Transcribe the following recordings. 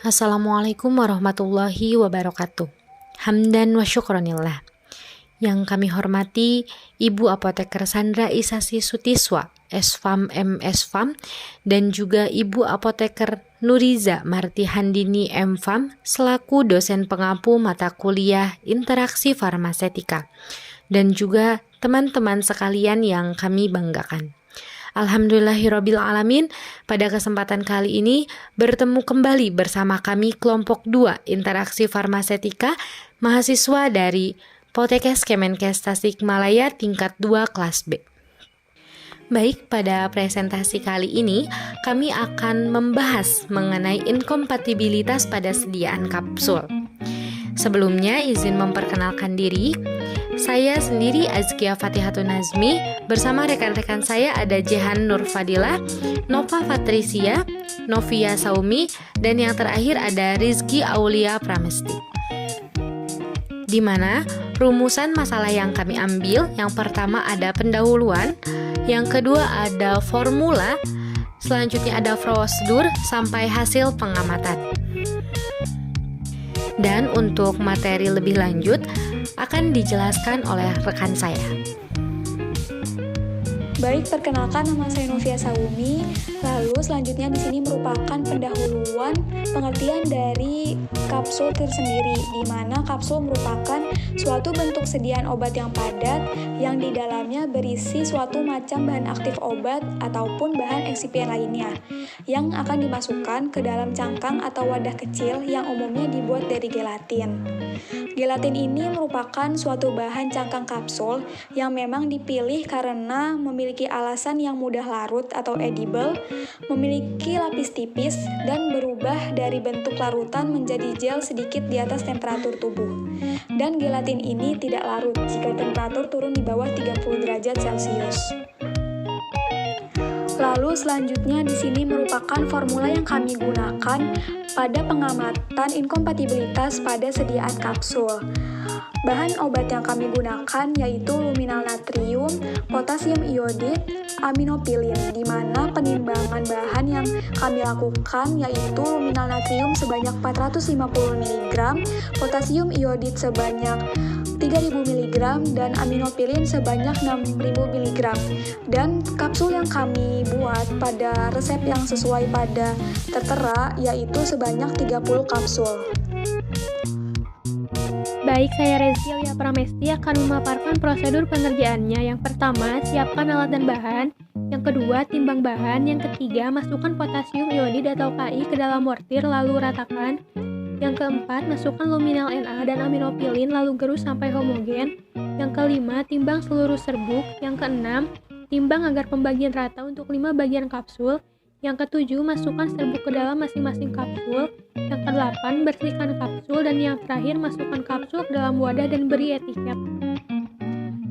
Assalamualaikum warahmatullahi wabarakatuh. Hamdan wa syukranillah. Yang kami hormati Ibu Apoteker Sandra Isasi Sutiswa, SFAM MSFAM, dan juga Ibu Apoteker Nuriza Marti Handini MFAM selaku dosen pengampu mata kuliah Interaksi Farmasetika, dan juga teman-teman sekalian yang kami banggakan. Alhamdulillahirabbil alamin, pada kesempatan kali ini bertemu kembali bersama kami kelompok 2 Interaksi Farmasetika, mahasiswa dari Poltekkes Kemenkes Tasikmalaya tingkat 2 kelas B. Baik, pada presentasi kali ini kami akan membahas mengenai inkompatibilitas pada sediaan kapsul. Sebelumnya izin memperkenalkan diri. Saya sendiri Azkia Fatihatun Nazmi, bersama rekan-rekan saya ada Jehan Nur Fadilah, Nova Patricia, Novia Saumi, dan yang terakhir ada Rizky Aulia Pramesti. Di mana rumusan masalah yang kami ambil, yang pertama ada pendahuluan, yang kedua ada formula, selanjutnya ada prosedur sampai hasil pengamatan. Dan untuk materi lebih lanjut akan dijelaskan oleh rekan saya. Baik, perkenalkan nama saya Novia Saumi. Lalu selanjutnya di sini merupakan pendahuluan pengertian dari kapsul tersendiri, di mana kapsul merupakan suatu bentuk sediaan obat yang padat yang di dalamnya berisi suatu macam bahan aktif obat ataupun bahan eksipien lainnya yang akan dimasukkan ke dalam cangkang atau wadah kecil yang umumnya dibuat dari gelatin. Gelatin ini merupakan suatu bahan cangkang kapsul yang memang dipilih karena memiliki alasan yang mudah larut atau edible, memiliki lapis tipis, dan berubah dari bentuk larutan menjadi gel sedikit di atas temperatur tubuh. Dan gelatin ini tidak larut jika temperatur turun di bawah 30 derajat Celcius. Lalu selanjutnya di sini merupakan formula yang kami gunakan pada pengamatan inkompatibilitas pada sediaan kapsul. Bahan obat yang kami gunakan yaitu luminal natrium, potasium iodid, aminopilin, di mana penimbangan bahan yang kami lakukan yaitu luminal natrium sebanyak 450 mg, potasium iodid sebanyak 3000 mg, dan aminopilin sebanyak 6000 mg. Dan kapsul yang kami buat pada resep yang sesuai pada tertera yaitu sebanyak 30 kapsul. Baik, saya Rizky Aulia Pramesti akan memaparkan prosedur pengerjaannya. Yang pertama, siapkan alat dan bahan. Yang kedua, timbang bahan. Yang ketiga, masukkan potasium iodid atau Ki ke dalam mortir lalu ratakan. Yang keempat, masukkan luminal Na dan aminopilin lalu gerus sampai homogen. Yang kelima, timbang seluruh serbuk. Yang keenam, timbang agar pembagian rata untuk 5 bagian kapsul. Yang ketujuh, masukkan serbuk ke dalam masing-masing kapsul. Yang kedelapan, bersihkan kapsul. Dan yang terakhir, masukkan kapsul ke dalam wadah dan beri etiket.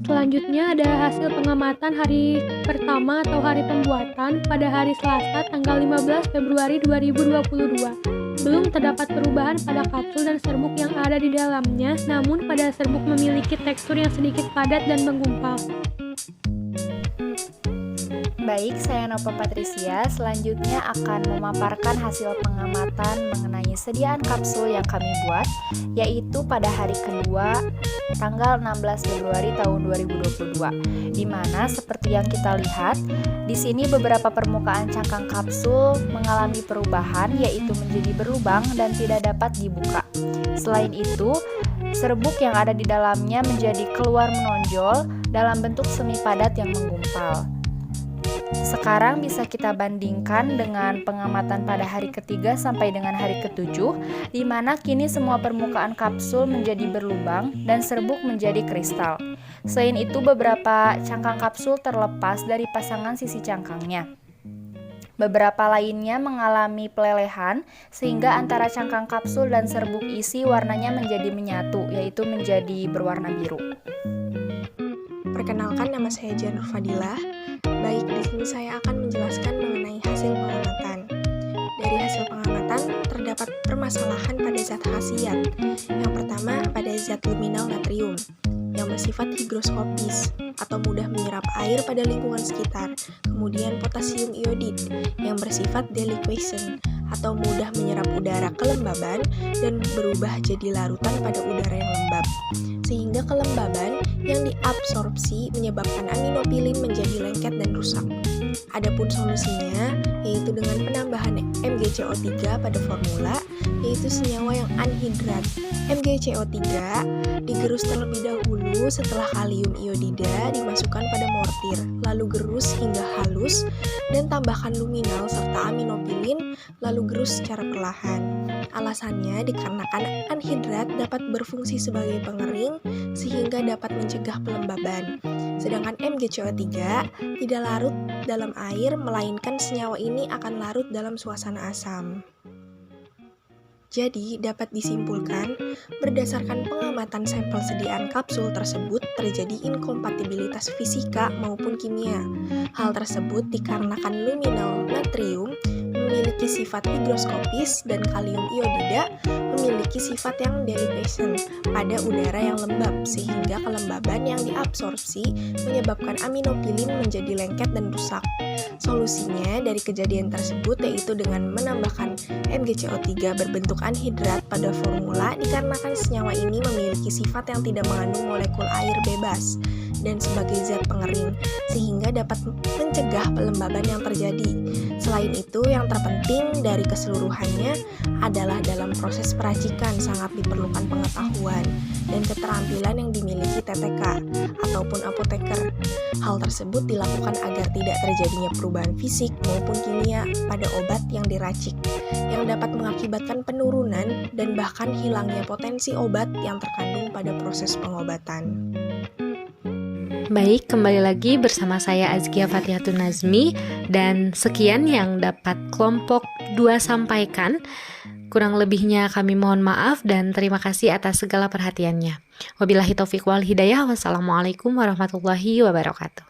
Selanjutnya ada hasil pengamatan hari pertama atau hari pembuatan pada hari Selasa tanggal 15 Februari 2022. Belum terdapat perubahan pada kapsul dan serbuk yang ada di dalamnya, namun pada serbuk memiliki tekstur yang sedikit padat dan menggumpal. Baik, saya Nova Patricia. Selanjutnya akan memaparkan hasil pengamatan mengenai sediaan kapsul yang kami buat, yaitu pada hari kedua, tanggal 16 Februari tahun 2022. Di mana seperti yang kita lihat, di sini beberapa permukaan cangkang kapsul mengalami perubahan, yaitu menjadi berlubang dan tidak dapat dibuka. Selain itu, serbuk yang ada di dalamnya menjadi keluar menonjol dalam bentuk semi padat yang menggumpal. Sekarang bisa kita bandingkan dengan pengamatan pada hari ketiga sampai dengan hari ketujuh, di mana kini semua permukaan kapsul menjadi berlubang dan serbuk menjadi kristal. Selain itu, beberapa cangkang kapsul terlepas dari pasangan sisi cangkangnya. Beberapa lainnya mengalami pelelehan, sehingga antara cangkang kapsul dan serbuk isi warnanya menjadi menyatu, yaitu menjadi berwarna biru. Perkenalkan, nama saya Jehan Nur Fadilah. Baik, di sini saya akan menjelaskan mengenai hasil pengamatan. Dari hasil pengamatan, terdapat permasalahan pada zat khasiat. Yang pertama, pada zat luminal natrium, yang bersifat higroskopis atau mudah menyerap air pada lingkungan sekitar. Kemudian potasium iodid, yang bersifat deliquescent atau mudah menyerap udara kelembaban dan berubah jadi larutan pada udara yang lembab, sehingga kelembaban yang diabsorpsi menyebabkan aminopilin menjadi lengket dan rusak. Adapun solusinya yaitu dengan penambahan MgCO3 pada formula, yaitu senyawa yang anhidrat. MgCO3 digerus terlebih dahulu setelah kalium iodida dimasukkan pada mortir, lalu gerus hingga halus dan tambahkan luminal serta aminopilin, lalu gerus secara perlahan. Alasannya dikarenakan anhidrat dapat berfungsi sebagai pengering sehingga dapat mencegah pelembaban. Sedangkan MgCO3 tidak larut dalam air, melainkan senyawa ini akan larut dalam suasana asam. Jadi, dapat disimpulkan, berdasarkan pengamatan sampel sediaan kapsul tersebut terjadi inkompatibilitas fisika maupun kimia. Hal tersebut dikarenakan luminal natrium memiliki sifat higroskopis dan kalium iodida memiliki sifat yang delipation pada udara yang lembab, sehingga kelembaban yang diabsorpsi menyebabkan aminopilin menjadi lengket dan rusak. Solusinya dari kejadian tersebut yaitu dengan menambahkan MgCO3 berbentuk anhidrat pada formula dikarenakan senyawa ini memiliki sifat yang tidak mengandung molekul air bebas dan sebagai zat pengering, sehingga dapat mencegah pelembaban yang terjadi. Selain itu, yang terpenting dari keseluruhannya adalah dalam proses peracikan sangat diperlukan pengetahuan dan keterampilan yang dimiliki TTK ataupun apoteker. Hal tersebut dilakukan agar tidak terjadinya perubahan fisik maupun kimia pada obat yang diracik, yang dapat mengakibatkan penurunan dan bahkan hilangnya potensi obat yang terkandung pada proses pengobatan. Baik, kembali lagi bersama saya Azkia Fathiatun Nazmi, dan sekian yang dapat kelompok 2 sampaikan. Kurang lebihnya kami mohon maaf dan terima kasih atas segala perhatiannya. Wabillahi taufiq wal hidayah. Wassalamualaikum warahmatullahi wabarakatuh.